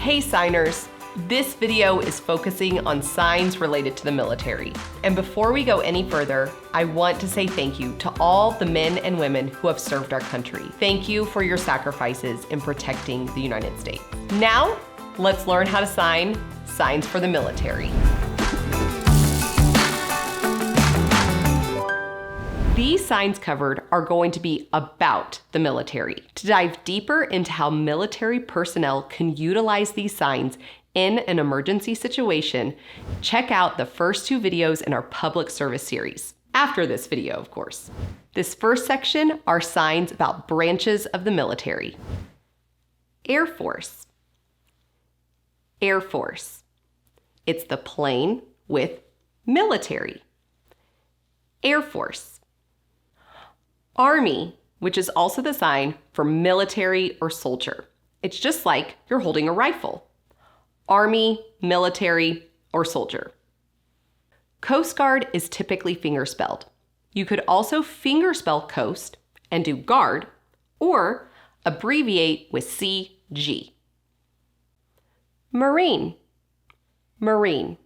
Hey signers, this video is focusing on signs related to the military. And before we go any further, I want to say thank you to all the men and women who have served our country. Thank you for your sacrifices in protecting the United States. Now, let's learn how to sign signs for the military. These signs covered are going to be about the military. To dive deeper into how military personnel can utilize these signs in an emergency situation, check out the first two videos in our public service series. After this video, of course. This first section are signs about branches of the military. Air Force. Air Force. It's the plane with military. Air Force. Army, which is also the sign for military or soldier. It's just like you're holding a rifle. Army, military, or soldier. Coast Guard is typically fingerspelled. You could also fingerspell coast and do guard, or abbreviate with CG. Marine. Marine.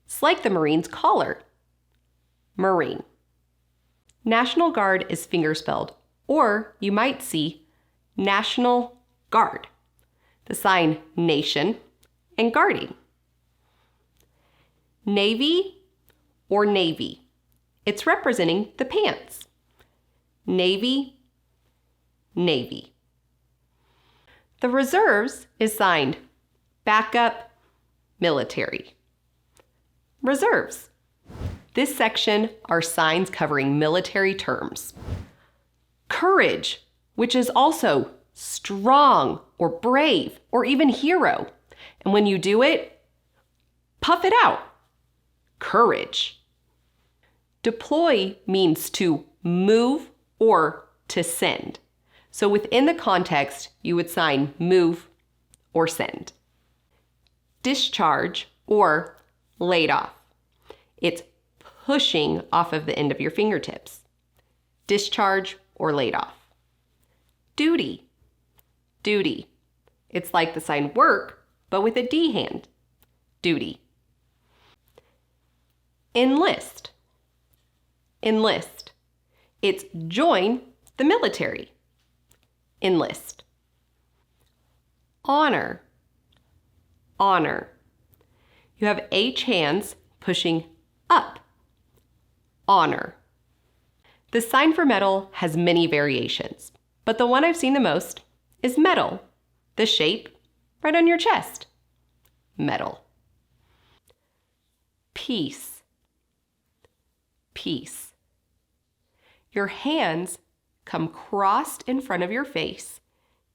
It's like the Marine's collar. Marine. National Guard is fingerspelled, or you might see National Guard, the sign nation and guarding. Navy or Navy. It's representing the pants. Navy, Navy. The Reserves is signed backup, military. Reserves. This section are signs covering military terms. Courage, which is also strong or brave or even hero. And when you do it, puff it out. Courage. Deploy means to move or to send. So within the context, you would sign move or send. Discharge or laid off. It's pushing off of the end of your fingertips. Discharge or laid off. Duty. Duty. It's like the sign work, but with a D hand. Duty. Enlist. Enlist. It's join the military. Enlist. Honor. Honor. You have H hands pushing up. Honor. The sign for medal has many variations, but the one I've seen the most is medal, the shape right on your chest. Medal. Peace. Peace. Your hands come crossed in front of your face,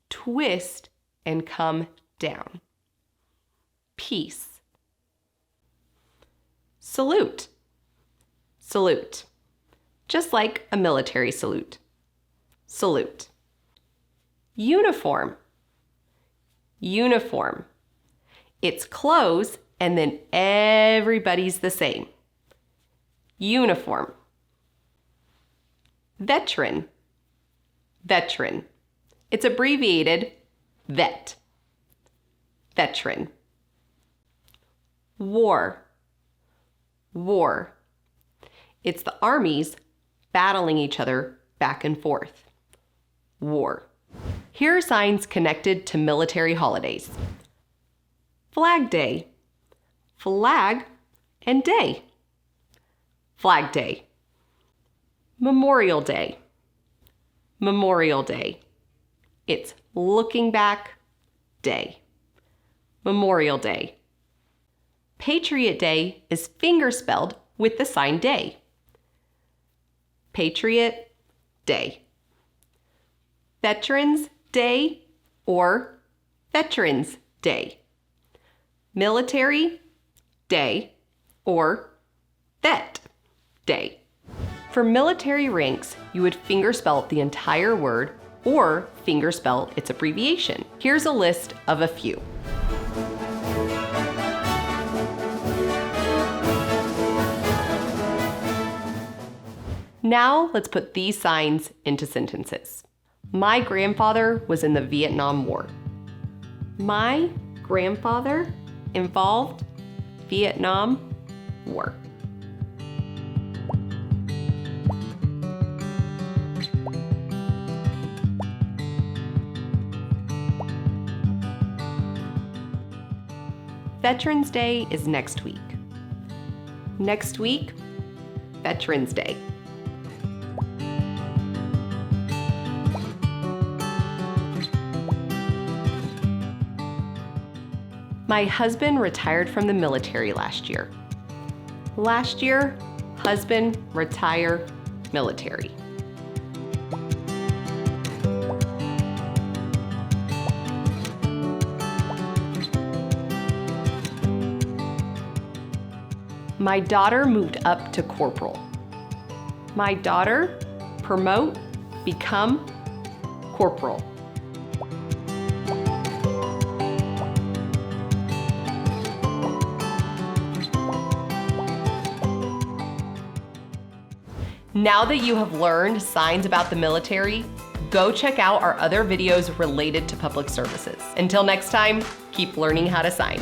twist, and come down. Peace. Salute. Salute. Just like a military salute. Salute. Uniform. Uniform. It's clothes and then everybody's the same. Uniform. Veteran. Veteran. It's abbreviated VET. Veteran. War. War. It's the armies battling each other back and forth. War. Here are signs connected to military holidays. Flag Day. Flag and day. Flag Day. Memorial Day. Memorial Day. It's looking back day. Memorial Day. Patriot Day is fingerspelled with the sign day. Patriot Day. Veterans Day or Veterans Day. Military Day or Vet Day. For military ranks, you would fingerspell the entire word or fingerspell its abbreviation. Here's a list of a few. Now let's put these signs into sentences. My grandfather was in the Vietnam War. My grandfather involved Vietnam War. Veterans Day is next week. Next week, Veterans Day. My husband retired from the military last year. Last year, husband, retire, military. My daughter moved up to corporal. My daughter, promote, become corporal. Now that you have learned signs about the military, go check out our other videos related to public services. Until next time, keep learning how to sign.